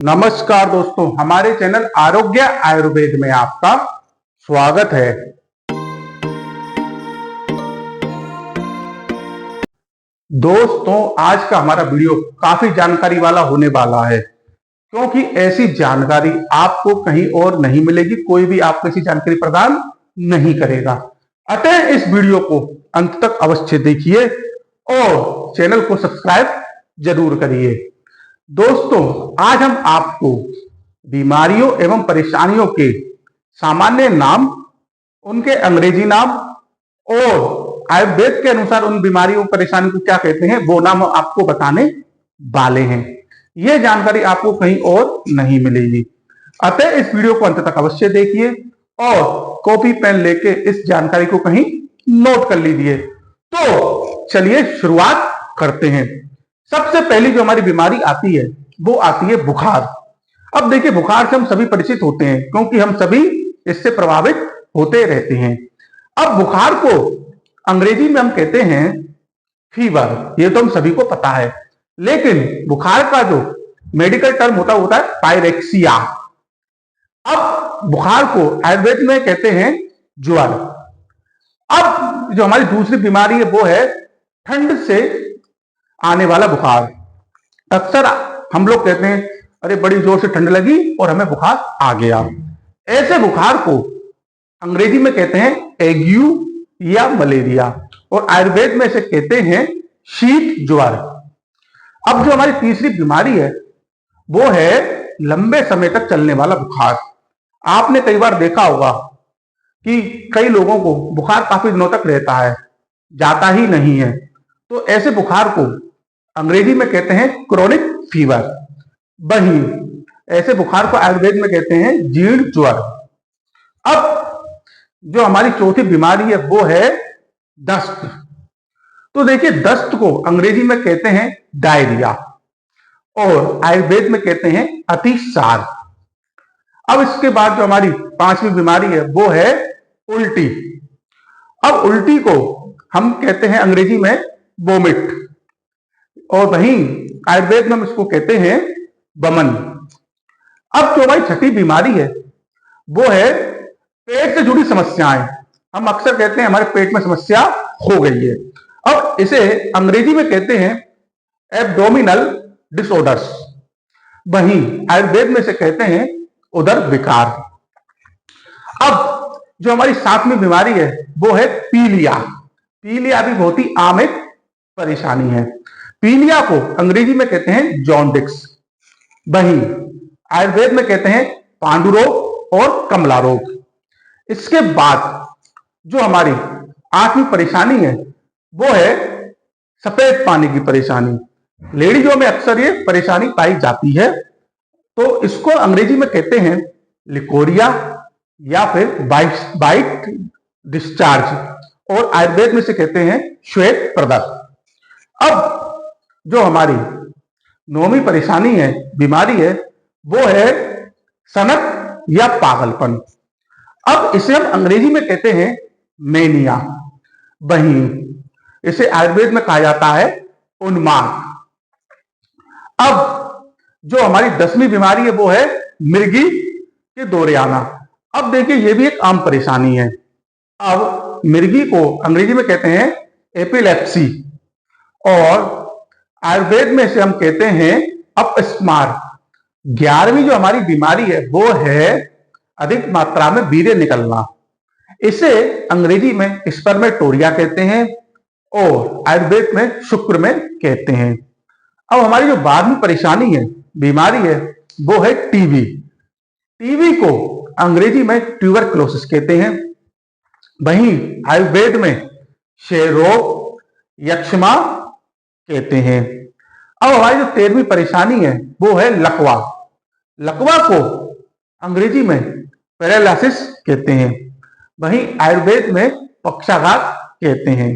नमस्कार दोस्तों, हमारे चैनल आरोग्य आयुर्वेद में आपका स्वागत है। दोस्तों, आज का हमारा वीडियो काफी जानकारी वाला होने वाला है, क्योंकि ऐसी जानकारी आपको कहीं और नहीं मिलेगी। कोई भी आपको ऐसी जानकारी प्रदान नहीं करेगा। अतः इस वीडियो को अंत तक अवश्य देखिए और चैनल को सब्सक्राइब जरूर करिए। दोस्तों, आज हम आपको बीमारियों एवं परेशानियों के सामान्य नाम, उनके अंग्रेजी नाम और आयुर्वेद के अनुसार उन बीमारियों परेशानियों को क्या कहते हैं, वो नाम आपको बताने वाले हैं। यह जानकारी आपको कहीं और नहीं मिलेगी। अतः इस वीडियो को अंत तक अवश्य देखिए और कॉपी पेन लेके इस जानकारी को कहीं नोट कर लीजिए। तो चलिए शुरुआत करते हैं। सबसे पहली जो हमारी बीमारी आती है वो आती है बुखार। अब देखिए, बुखार से हम सभी परिचित होते हैं, क्योंकि हम सभी इससे प्रभावित होते रहते हैं। अब बुखार को अंग्रेजी में हम कहते हैं फीवर, ये तो हम सभी को पता है। लेकिन बुखार का जो मेडिकल टर्म होता है पायरेक्सिया। अब बुखार को आयुर्वेद में कहते हैं ज्वर। अब जो हमारी दूसरी बीमारी है वो है ठंड से आने वाला बुखार। अक्सर हम लोग कहते हैं, अरे बड़ी जोर से ठंड लगी और हमें बुखार आ गया। ऐसे बुखार को अंग्रेजी में कहते हैं एग्यू या मलेरिया, और आयुर्वेद में इसे कहते हैं शीत ज्वर। अब जो हमारी तीसरी बीमारी है वो है लंबे समय तक चलने वाला बुखार। आपने कई बार देखा होगा कि कई लोगों को बुखार काफी दिनों तक रहता है, जाता ही नहीं है। तो ऐसे बुखार को अंग्रेजी में कहते हैं क्रोनिक फीवर। वहीं ऐसे बुखार को आयुर्वेद में कहते हैं जीर्ण ज्वर। अब जो हमारी चौथी बीमारी है वो है दस्त। तो देखिए, दस्त को अंग्रेजी में कहते हैं डायरिया और आयुर्वेद में कहते हैं अतिसार। अब इसके बाद जो हमारी पांचवी बीमारी है वो है उल्टी। अब उल्टी को हम कहते हैं अंग्रेजी में वोमिट, और वहीं आयुर्वेद में हम इसको कहते हैं वमन। अब जो हमारी छठी बीमारी है वो है पेट से जुड़ी समस्याएं। हम अक्सर कहते हैं हमारे पेट में समस्या हो गई है। अब इसे अंग्रेजी में कहते हैं एब्डोमिनल डिसऑर्डर्स। वहीं आयुर्वेद में इसे कहते हैं उदर विकार। अब जो हमारी सातवीं बीमारी है वो है पीलिया। पीलिया भी बहुत ही आम एक परेशानी है। पीलिया को अंग्रेजी में कहते हैं जॉन्डिस। वहीं आयुर्वेद में कहते हैं पांडु रोग और कमला रोग। इसके बाद जो हमारी आठवीं परेशानी है वो है सफेद पानी की परेशानी। लेडीजों में अक्सर ये परेशानी पाई जाती है, तो इसको अंग्रेजी में कहते हैं लिकोरिया या फिर वाइट डिस्चार्ज, और आयुर्वेद में से कहते हैं श्वेत प्रदर्श। अब जो हमारी नौवीं परेशानी है, बीमारी है, वो है सनक या पागलपन। अब इसे हम अंग्रेजी में कहते हैं मेनिया। वहीं इसे आयुर्वेद में कहा जाता है उन्माद। अब जो हमारी 10वीं बीमारी है वो है मिर्गी के दौरे आना। अब देखिए, ये भी एक आम परेशानी है। अब मिर्गी को अंग्रेजी में कहते हैं एपिलेप्सी, और आयुर्वेद में इसे हम कहते हैं अपस्मार। 11वीं जो हमारी बीमारी है वो है अधिक मात्रा में वीर्य निकलना। इसे अंग्रेजी में स्पर्मेटोरिया कहते हैं और आयुर्वेद में शुक्र में कहते हैं। अब हमारी जो 12वीं परेशानी है, बीमारी है, वो है टीबी। टीबी को अंग्रेजी में ट्यूबरक्लोसिस कहते हैं। वहीं आयुर्वेद में क्षय रोग, यक्ष्मा कहते हैं। अब हमारी जो 13वीं परेशानी है वो है लकवा। लकवा को अंग्रेजी में पैरालिसिस कहते हैं। वहीं आयुर्वेद में पक्षाघात कहते हैं।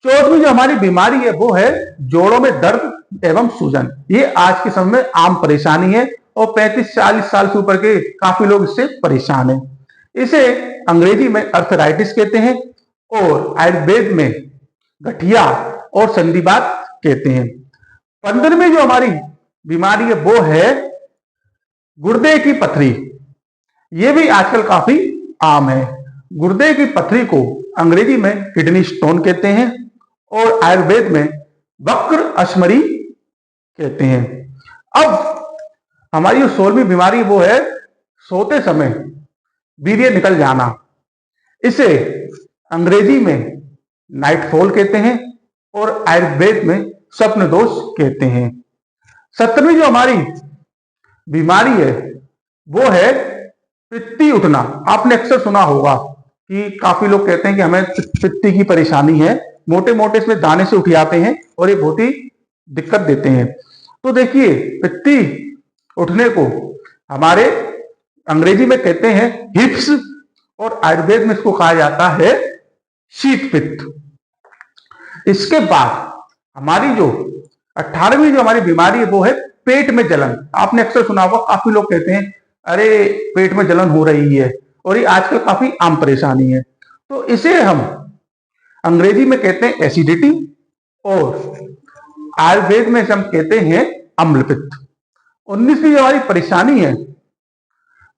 14वीं जो हमारी बीमारी है वो है जोड़ों में दर्द एवं सूजन। ये आज के समय में आम परेशानी है और 35-40 साल से ऊपर के काफी लोग इससे परेशान हैं। इसे अंग्रेजी में अर्थराइटिस कहते हैं और आयुर्वेद में गठिया और संधिवात कहते हैं। 15वीं जो हमारी बीमारी है वो है गुर्दे की पथरी, ये भी आजकल काफी आम है। गुर्दे की पथरी को अंग्रेजी में किडनी स्टोन कहते हैं और आयुर्वेद में वक्र अश्मरी कहते हैं। अब हमारी जो 16वीं बीमारी वो है सोते समय वीर्य निकल जाना। इसे अंग्रेजी में नाइटफॉल कहते हैं और आयुर्वेद में स्वप्न दोष कहते हैं। 17वीं जो हमारी बीमारी है वो है पित्ती उठना। आपने अक्सर सुना होगा कि काफी लोग कहते हैं कि हमें पित्ती की परेशानी है, मोटे मोटे इसमें दाने से उठ जाते हैं और ये बहुत ही दिक्कत देते हैं। तो देखिए, पित्ती उठने को हमारे अंग्रेजी में कहते हैं हिप्स और आयुर्वेद में इसको कहा जाता है शीत पित्त। इसके बाद हमारी जो 18वीं जो हमारी बीमारी है वो है पेट में जलन। आपने अक्सर सुना होगा, काफी लोग कहते हैं अरे पेट में जलन हो रही है और ये आजकल काफी आम परेशानी है। तो इसे हम अंग्रेजी में कहते हैं एसिडिटी और आयुर्वेद में हम कहते हैं अम्लपित्त। 19वीं जो हमारी परेशानी है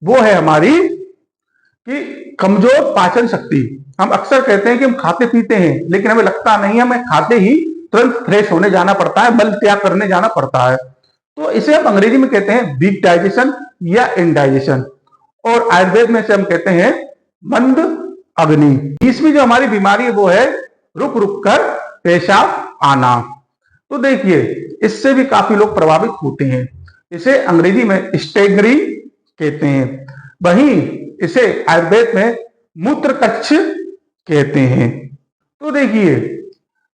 वो है हमारी कि कमजोर पाचन शक्ति। हम अक्सर कहते हैं कि हम खाते पीते हैं लेकिन हमें लगता नहीं है, हमें खाते ही तुरंत फ्रेश होने जाना पड़ता है, मल त्याग करने जाना पड़ता है। तो इसे हम अंग्रेजी में कहते हैं वीक डाइजेशन या इनडाइजेशन और आयुर्वेद में से हम कहते हैं मंद अग्नि। 20वीं जो हमारी बीमारी है वो है रुक रुक कर पेशाब आना। तो देखिए, इससे भी काफी लोग प्रभावित होते हैं। इसे अंग्रेजी में स्टेगरी कहते हैं, वहीं इसे आयुर्वेद में मूत्रकच्छ कहते हैं। तो देखिए,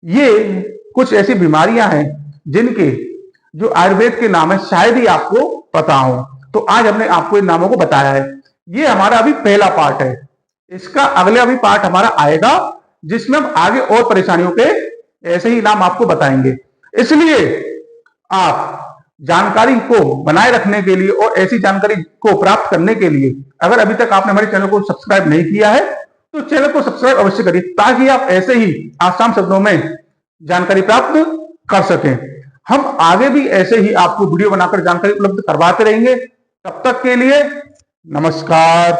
ये कुछ ऐसी बीमारियां हैं जिनके जो आयुर्वेद के नाम है शायद ही आपको पता हो। तो आज हमने आपको इन नामों को बताया है। ये हमारा अभी पहला पार्ट है। इसका अगला भी पार्ट हमारा आएगा जिसमें हम आगे और परेशानियों के ऐसे ही नाम आपको बताएंगे। इसलिए आप जानकारी को बनाए रखने के लिए और ऐसी जानकारी को प्राप्त करने के लिए अगर अभी तक आपने हमारे चैनल को सब्सक्राइब नहीं किया है तो चैनल को सब्सक्राइब अवश्य करिए ताकि आप ऐसे ही आसान शब्दों में जानकारी प्राप्त कर सकें। हम आगे भी ऐसे ही आपको वीडियो बनाकर जानकारी उपलब्ध करवाते रहेंगे। तब तक के लिए नमस्कार।